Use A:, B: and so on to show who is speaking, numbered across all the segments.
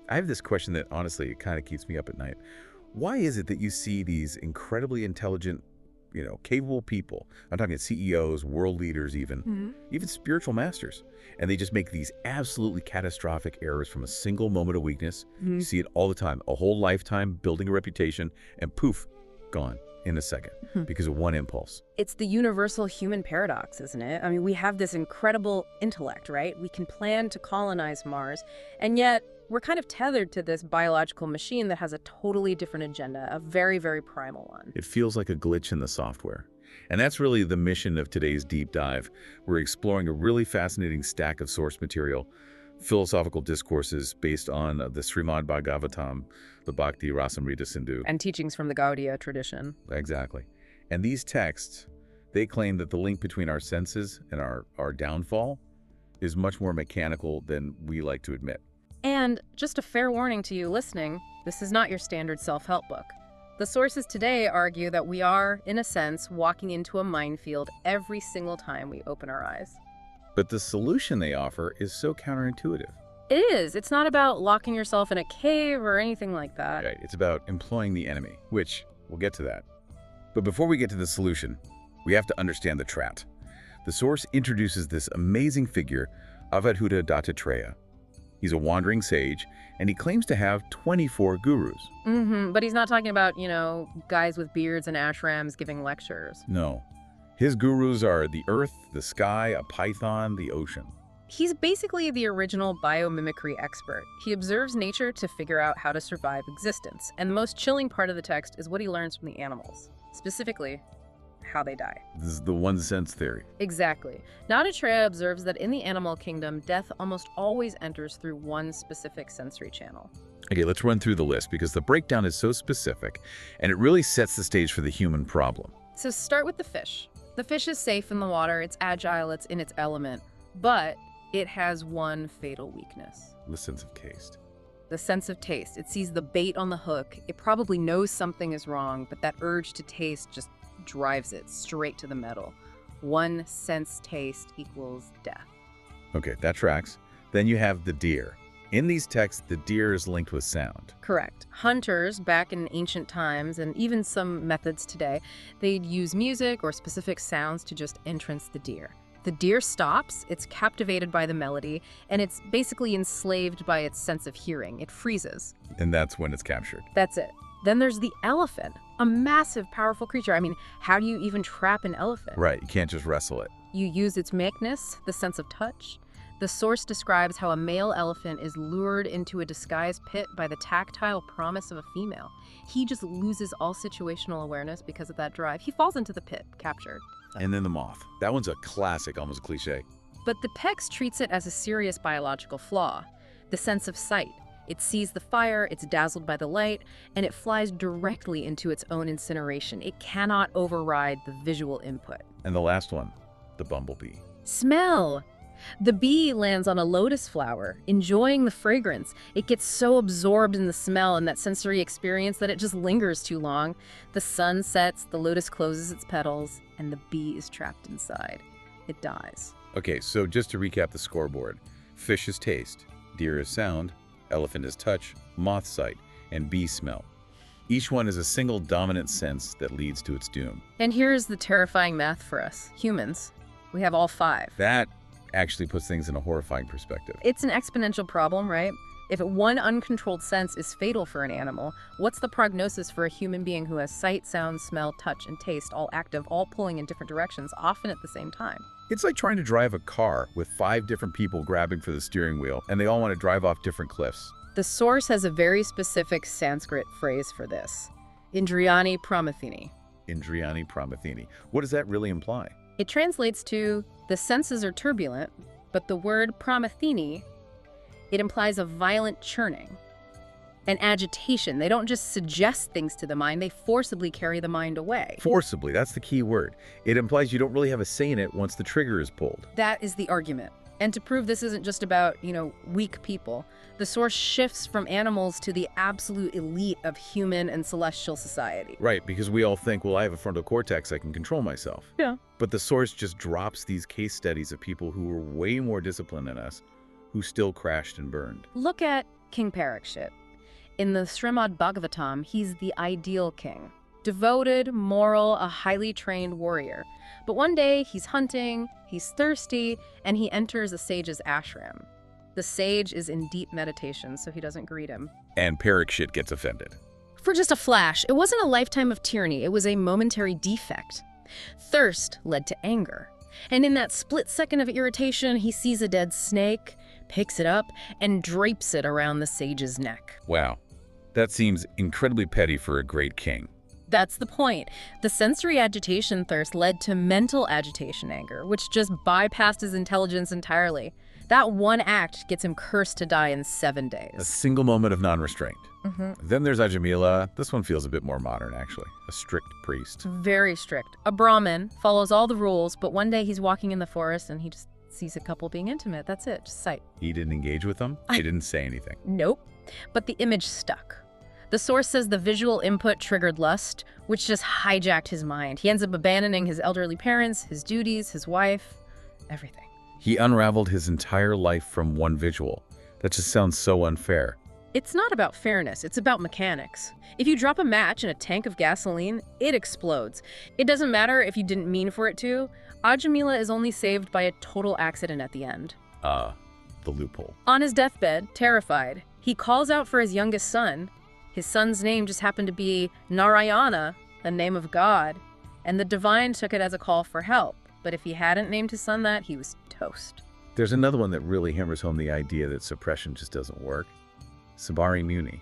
A: I have this question that honestly, it kind of keeps me up at night. Why is it that you see these incredibly intelligent, capable people, I'm talking CEOs, world leaders even spiritual masters, and they just make these absolutely catastrophic errors from a single moment of weakness? You see it all the time, a whole lifetime building a reputation, and poof, gone in a second because of one impulse.
B: It's the universal human paradox, isn't it? I mean, we have this incredible intellect, right? We can plan to colonize Mars, and yet we're kind of tethered to this biological machine that has a totally different agenda, a very, very primal one.
A: It feels like a glitch in the software. And that's really the mission of today's deep dive. We're exploring a really fascinating stack of source material, philosophical discourses based on the Srimad Bhagavatam, the Bhakti Rasamrita Sindhu.
B: And teachings from the Gaudiya tradition.
A: Exactly. And these texts, they claim that the link between our senses and our downfall is much more mechanical than we like to admit.
B: And just a fair warning to you listening, this is not your standard self-help book. The sources today argue that we are, in a sense, walking into a minefield every single time we open our eyes.
A: But the solution they offer is so counterintuitive.
B: It is. It's not about locking yourself in a cave or anything like that.
A: Right. It's about employing the enemy, which we'll get to that. But before we get to the solution, we have to understand the trap. The source introduces this amazing figure, Avadhuta Dattatreya. He's a wandering sage, and he claims to have 24 gurus.
B: But he's not talking about, guys with beards and ashrams giving lectures.
A: No. His gurus are the earth, the sky, a python, the ocean.
B: He's basically the original biomimicry expert. He observes nature to figure out how to survive existence. And the most chilling part of the text is what he learns from the animals. Specifically, how they die.
A: This is the one sense theory.
B: Exactly. Dattatreya observes that in the animal kingdom, death almost always enters through one specific sensory channel.
A: Okay, let's run through the list because the breakdown is so specific and it really sets the stage for the human problem.
B: So start with the fish. The fish is safe in the water, it's agile, it's in its element, but it has one fatal weakness.
A: The sense of taste.
B: The sense of taste. It sees the bait on the hook. It probably knows something is wrong, but that urge to taste just drives it straight to the metal. One sense taste equals death.
A: Okay, that tracks. Then you have the deer. In these texts, the deer is linked with sound.
B: Correct. Hunters, back in ancient times, and even some methods today, they'd use music or specific sounds to just entrance the deer. The deer stops, it's captivated by the melody, and it's basically enslaved by its sense of hearing. It freezes.
A: And that's when it's captured.
B: That's it. Then there's the elephant, a massive, powerful creature. I mean, how do you even trap an elephant?
A: Right, you can't just wrestle it.
B: You use its meekness, the sense of touch. The source describes how a male elephant is lured into a disguised pit by the tactile promise of a female. He just loses all situational awareness because of that drive. He falls into the pit, captured.
A: And then the moth. That one's a classic, almost cliche.
B: But the text treats it as a serious biological flaw. The sense of sight. It sees the fire, it's dazzled by the light, and it flies directly into its own incineration. It cannot override the visual input.
A: And the last one, the bumblebee.
B: Smell! The bee lands on a lotus flower, enjoying the fragrance. It gets so absorbed in the smell and that sensory experience that it just lingers too long. The sun sets, the lotus closes its petals, and the bee is trapped inside. It dies.
A: Okay, so just to recap the scoreboard. Fish is taste, deer is sound, elephant is touch, moth sight, and bee smell. Each one is a single dominant sense that leads to its doom.
B: And here's the terrifying math for us, humans. We have all five.
A: That actually puts things in a horrifying perspective.
B: It's an exponential problem, right? If one uncontrolled sense is fatal for an animal, what's the prognosis for a human being who has sight, sound, smell, touch, and taste all active, all pulling in different directions, often at the same time?
A: It's like trying to drive a car with 5 different people grabbing for the steering wheel, and they all want to drive off different cliffs.
B: The source has a very specific Sanskrit phrase for this. Indriyani pramathini.
A: Indriyani pramathini. What does that really imply?
B: It translates to, the senses are turbulent, but the word pramathini, it implies a violent churning, an agitation. They don't just suggest things to the mind, they forcibly carry the mind away.
A: Forcibly, that's the key word. It implies you don't really have a say in it once the trigger is pulled.
B: That is the argument. And to prove this isn't just about, weak people, the source shifts from animals to the absolute elite of human and celestial society.
A: Right, because we all think, well, I have a frontal cortex, I can control myself.
B: Yeah.
A: But the source just drops these case studies of people who were way more disciplined than us, who still crashed and burned.
B: Look at King Parikshit. In the Srimad Bhagavatam, he's the ideal king. Devoted, moral, a highly trained warrior. But one day, he's hunting, he's thirsty, and he enters a sage's ashram. The sage is in deep meditation, so he doesn't greet him.
A: And Parikshit gets offended.
B: For just a flash, it wasn't a lifetime of tyranny, it was a momentary defect. Thirst led to anger. And in that split second of irritation, he sees a dead snake, picks it up, and drapes it around the sage's neck.
A: Wow. That seems incredibly petty for a great king.
B: That's the point. The sensory agitation thirst led to mental agitation anger, which just bypassed his intelligence entirely. That one act gets him cursed to die in 7 days.
A: A single moment of non-restraint. Then there's Ajamila. This one feels a bit more modern, actually. A strict priest.
B: Very strict. A Brahmin, follows all the rules, but one day he's walking in the forest and he just sees a couple being intimate. That's it, just sight.
A: He didn't engage with them? He didn't say anything?
B: Nope. But the image stuck. The source says the visual input triggered lust, which just hijacked his mind. He ends up abandoning his elderly parents, his duties, his wife, everything.
A: He unraveled his entire life from one visual. That just sounds so unfair.
B: It's not about fairness, it's about mechanics. If you drop a match in a tank of gasoline, it explodes. It doesn't matter if you didn't mean for it to. Ajamila is only saved by a total accident at the end.
A: The loophole.
B: On his deathbed, terrified, he calls out for his youngest son. His son's name just happened to be Narayana, the name of God, and the divine took it as a call for help. But if he hadn't named his son that, he was toast.
A: There's another one that really hammers home the idea that suppression just doesn't work. Sabari Muni.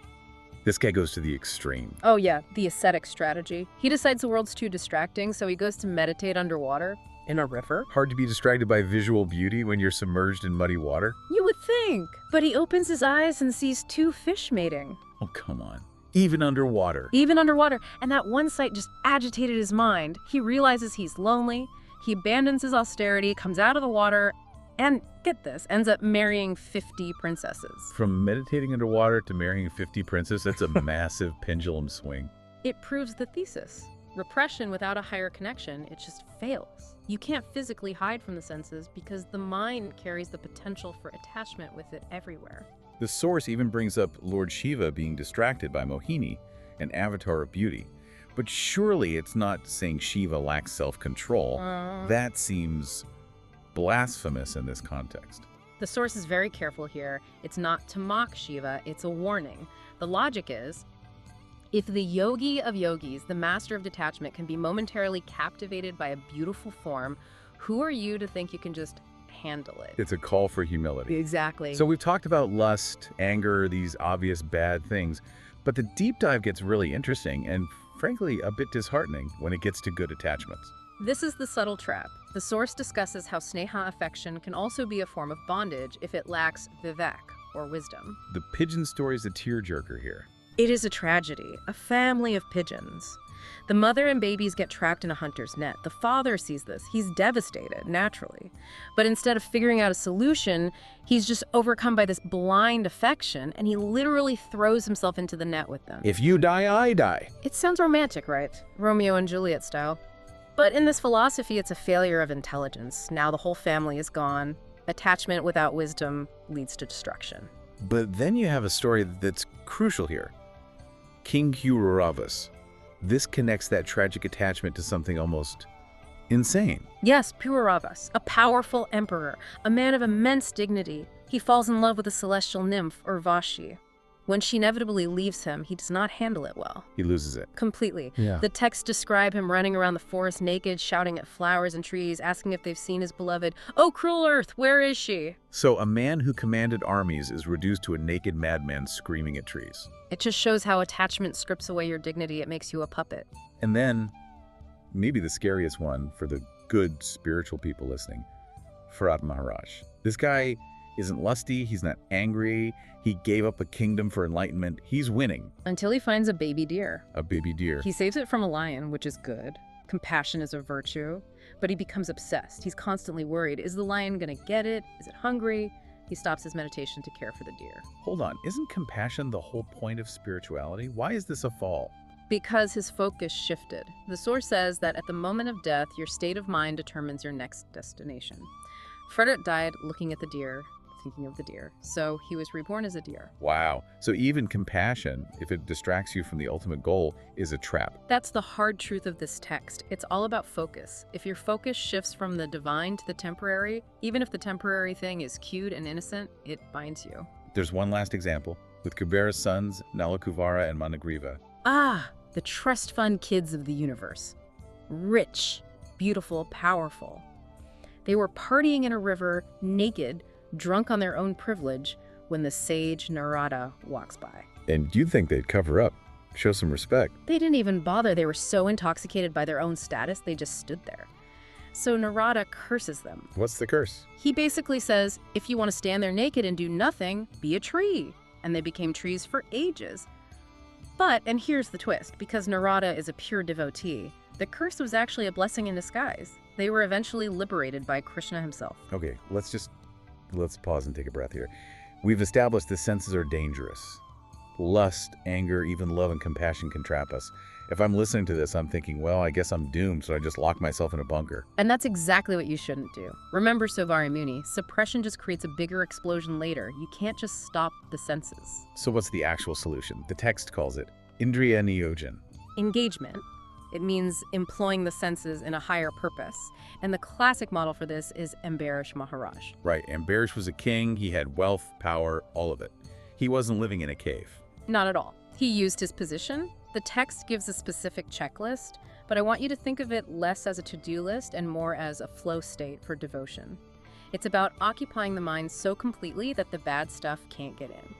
A: This guy goes to the extreme.
B: Oh yeah, the ascetic strategy. He decides the world's too distracting, so he goes to meditate underwater, in a river.
A: Hard to be distracted by visual beauty when you're submerged in muddy water?
B: You would think. But he opens his eyes and sees 2 fish mating.
A: Oh, come on. Even underwater.
B: Even underwater. And that one sight just agitated his mind. He realizes he's lonely. He abandons his austerity, comes out of the water, and, get this, ends up marrying 50 princesses.
A: From meditating underwater to marrying 50 princesses, that's a massive pendulum swing.
B: It proves the thesis. Repression without a higher connection, it just fails. You can't physically hide from the senses because the mind carries the potential for attachment with it everywhere.
A: The source even brings up Lord Shiva being distracted by Mohini, an avatar of beauty. But surely it's not saying Shiva lacks self-control. That seems blasphemous in this context.
B: The source is very careful here. It's not to mock Shiva, it's a warning. The logic is, if the yogi of yogis, the master of detachment, can be momentarily captivated by a beautiful form, who are you to think you can just handle it?
A: It's a call for humility.
B: Exactly.
A: So we've talked about lust, anger, these obvious bad things, but the deep dive gets really interesting and frankly a bit disheartening when it gets to good attachments.
B: This is the subtle trap. The source discusses how sneha affection can also be a form of bondage if it lacks vivek, or wisdom.
A: The pigeon story is a tearjerker here.
B: It is a tragedy, a family of pigeons. The mother and babies get trapped in a hunter's net. The father sees this. He's devastated, naturally. But instead of figuring out a solution, he's just overcome by this blind affection, and he literally throws himself into the net with them.
A: If you die, I die.
B: It sounds romantic, right? Romeo and Juliet style. But in this philosophy, it's a failure of intelligence. Now the whole family is gone. Attachment without wisdom leads to destruction.
A: But then you have a story that's crucial here. King Pururavas. This connects that tragic attachment to something almost insane.
B: Yes, Pururavas, a powerful emperor, a man of immense dignity. He falls in love with a celestial nymph, Urvashi. When she inevitably leaves him, he does not handle it well.
A: He loses it.
B: Completely.
A: Yeah.
B: The texts describe him running around the forest naked, shouting at flowers and trees, asking if they've seen his beloved. Oh, cruel earth, where is she?
A: So a man who commanded armies is reduced to a naked madman screaming at trees.
B: It just shows how attachment strips away your dignity. It makes you a puppet.
A: And then, maybe the scariest one for the good spiritual people listening, Farat Maharaj. This guy isn't lusty, he's not angry, he gave up a kingdom for enlightenment, he's winning.
B: Until he finds a baby deer.
A: A baby deer.
B: He saves it from a lion, which is good. Compassion is a virtue. But he becomes obsessed. He's constantly worried. Is the lion gonna get it? Is it hungry? He stops his meditation to care for the deer.
A: Hold on, isn't compassion the whole point of spirituality? Why is this a fall?
B: Because his focus shifted. The source says that at the moment of death, your state of mind determines your next destination. Frederick died looking at the deer, thinking of the deer. So he was reborn as a deer.
A: Wow. So even compassion, if it distracts you from the ultimate goal, is a trap.
B: That's the hard truth of this text. It's all about focus. If your focus shifts from the divine to the temporary, even if the temporary thing is cute and innocent, it binds you.
A: There's one last example, with Kubera's sons, Nalakuvara and Managriva.
B: Ah, the trust fund kids of the universe. Rich, beautiful, powerful. They were partying in a river, naked, drunk on their own privilege, when the sage Narada walks by.
A: And you'd think they'd cover up, show some respect.
B: They didn't even bother. They were so intoxicated by their own status, they just stood there. So Narada curses them.
A: What's the curse?
B: He basically says, if you want to stand there naked and do nothing, be a tree. And they became trees for ages. But, and here's the twist, because Narada is a pure devotee, the curse was actually a blessing in disguise. They were eventually liberated by Krishna himself.
A: Okay, let's pause and take a breath here. We've established the senses are dangerous. Lust, anger, even love and compassion can trap us. If I'm listening to this, I'm thinking, well, I guess I'm doomed, so I just lock myself in a bunker.
B: And that's exactly what you shouldn't do. Remember Sovari Muni, suppression just creates a bigger explosion later. You can't just stop the senses.
A: So what's the actual solution? The text calls it Indriya Niyojan.
B: Engagement. It means employing the senses in a higher purpose. And the classic model for this is Ambarish Maharaj.
A: Right, Ambarish was a king, he had wealth, power, all of it. He wasn't living in a cave.
B: Not at all. He used his position. The text gives a specific checklist, but I want you to think of it less as a to-do list and more as a flow state for devotion. It's about occupying the mind so completely that the bad stuff can't get in.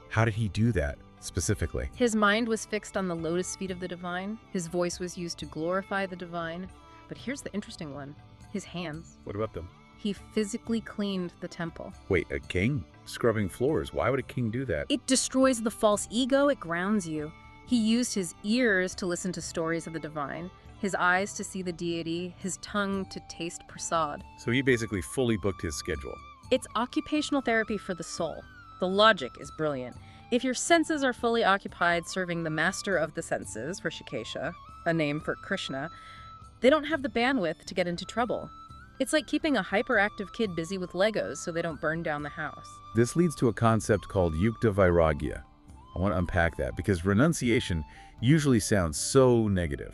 A: How did he do that, specifically?
B: His mind was fixed on the lotus feet of the divine. His voice was used to glorify the divine. But here's the interesting one. His hands.
A: What about them?
B: He physically cleaned the temple.
A: Wait, a king? Scrubbing floors. Why would a king do that?
B: It destroys the false ego. It grounds you. He used his ears to listen to stories of the divine, his eyes to see the deity, his tongue to taste prasad.
A: So he basically fully booked his schedule.
B: It's occupational therapy for the soul. The logic is brilliant. If your senses are fully occupied serving the master of the senses, Rishikesha, a name for Krishna, they don't have the bandwidth to get into trouble. It's like keeping a hyperactive kid busy with Legos so they don't burn down the house.
A: This leads to a concept called yukta vairagya. I want to unpack that because renunciation usually sounds so negative.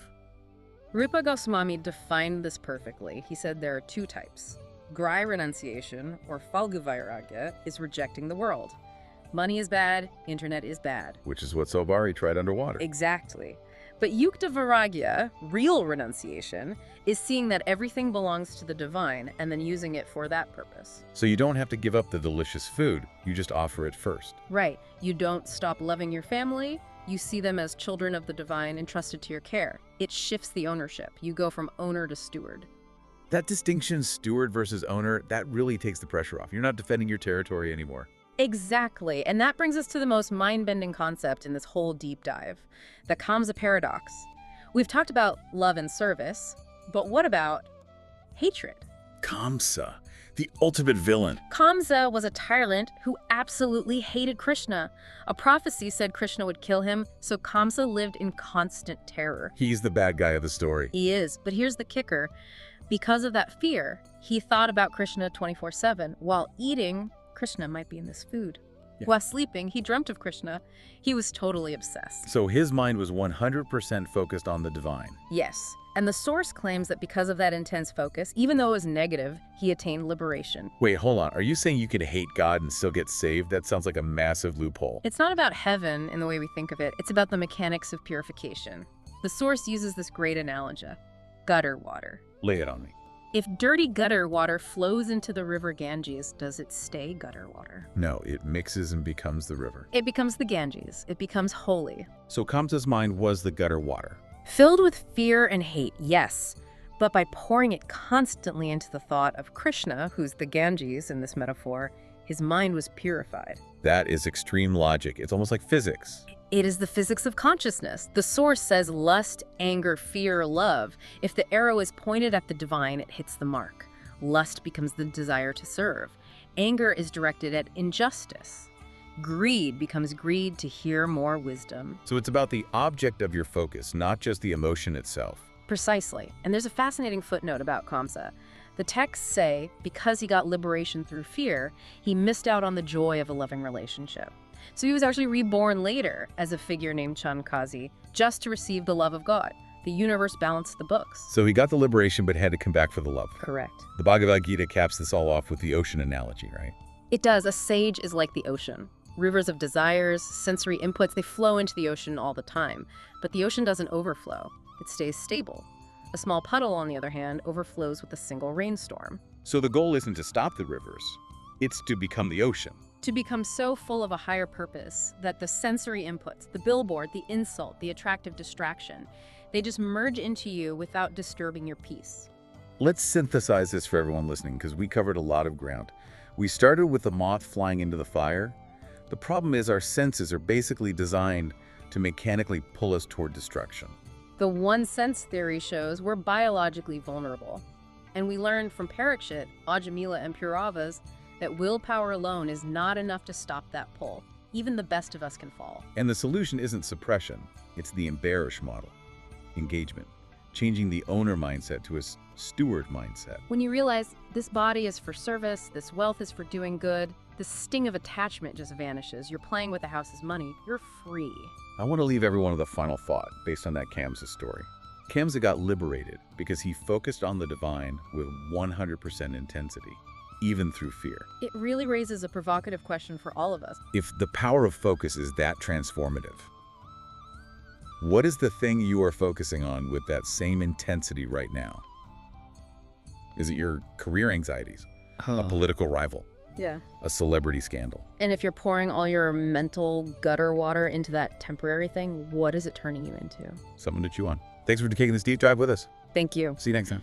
B: Rupa Goswami defined this perfectly. He said there are two types. Grai renunciation, or Falgu Vairagya, is rejecting the world. Money is bad, internet is bad.
A: Which is what Sobari tried underwater.
B: Exactly. But Yukta Vairagya, real renunciation, is seeing that everything belongs to the divine and then using it for that purpose.
A: So you don't have to give up the delicious food, you just offer it first.
B: Right. You don't stop loving your family, you see them as children of the divine entrusted to your care. It shifts the ownership. You go from owner to steward.
A: That distinction, steward versus owner, that really takes the pressure off. You're not defending your territory anymore.
B: Exactly, and that brings us to the most mind-bending concept in this whole deep dive, the Kamsa paradox. We've talked about love and service, but what about hatred?
A: Kamsa, the ultimate villain.
B: Kamsa was a tyrant who absolutely hated Krishna. A prophecy said Krishna would kill him, so Kamsa lived in constant terror.
A: He's the bad guy of the story.
B: He is, but here's the kicker. Because of that fear, he thought about Krishna 24/7. While eating, Krishna might be in this food.
A: Yeah.
B: While sleeping, he dreamt of Krishna. He was totally obsessed.
A: So his mind was 100% focused on the divine.
B: Yes, and the source claims that because of that intense focus, even though it was negative, he attained liberation.
A: Wait, hold on. Are you saying you could hate God and still get saved? That sounds like a massive loophole.
B: It's not about heaven in the way we think of it. It's about the mechanics of purification. The source uses this great analogy: gutter water.
A: Lay it on me.
B: If dirty gutter water flows into the river Ganges, does it stay gutter water?
A: No, it mixes and becomes the river.
B: It becomes the Ganges. It becomes holy.
A: So Kamsa's mind was the gutter water.
B: Filled with fear and hate, yes, but by pouring it constantly into the thought of Krishna, who's the Ganges in this metaphor, his mind was purified.
A: That is extreme logic. It's almost like physics.
B: It is the physics of consciousness. The source says lust, anger, fear, love. If the arrow is pointed at the divine, it hits the mark. Lust becomes the desire to serve. Anger is directed at injustice. Greed becomes greed to hear more wisdom.
A: So it's about the object of your focus, not just the emotion itself.
B: Precisely. And there's a fascinating footnote about Kamsa. The texts say because he got liberation through fear, he missed out on the joy of a loving relationship. So he was actually reborn later as a figure named Chankazi, just to receive the love of God. The universe balanced the books.
A: So he got the liberation but had to come back for the love.
B: Correct.
A: The Bhagavad Gita caps this all off with the ocean analogy, right?
B: It does. A sage is like the ocean. Rivers of desires, sensory inputs, they flow into the ocean all the time. But the ocean doesn't overflow. It stays stable. A small puddle, on the other hand, overflows with a single rainstorm.
A: So the goal isn't to stop the rivers, it's to become the ocean.
B: To become so full of a higher purpose that the sensory inputs, the billboard, the insult, the attractive distraction, they just merge into you without disturbing your peace.
A: Let's synthesize this for everyone listening, because we covered a lot of ground. We started with the moth flying into the fire. The problem is our senses are basically designed to mechanically pull us toward destruction.
B: The one sense theory shows we're biologically vulnerable. And we learned from Parikshit, Ajamila, and Puravas that willpower alone is not enough to stop that pull. Even the best of us can fall.
A: And the solution isn't suppression, it's the Embarish model. Engagement. Changing the owner mindset to a steward mindset.
B: When you realize this body is for service, this wealth is for doing good, the sting of attachment just vanishes. You're playing with the house's money. You're free.
A: I want to leave everyone with a final thought based on that Kamsa story. Kamsa got liberated because he focused on the divine with 100% intensity, even through fear.
B: It really raises a provocative question for all of us.
A: If the power of focus is that transformative, what is the thing you are focusing on with that same intensity right now? Is it your career anxieties, a political rival,
B: Yeah.
A: a celebrity scandal?
B: And if you're pouring all your mental gutter water into that temporary thing, what is it turning you into?
A: Something to chew on. Thanks for taking this deep dive with us.
B: Thank you.
A: See you next time.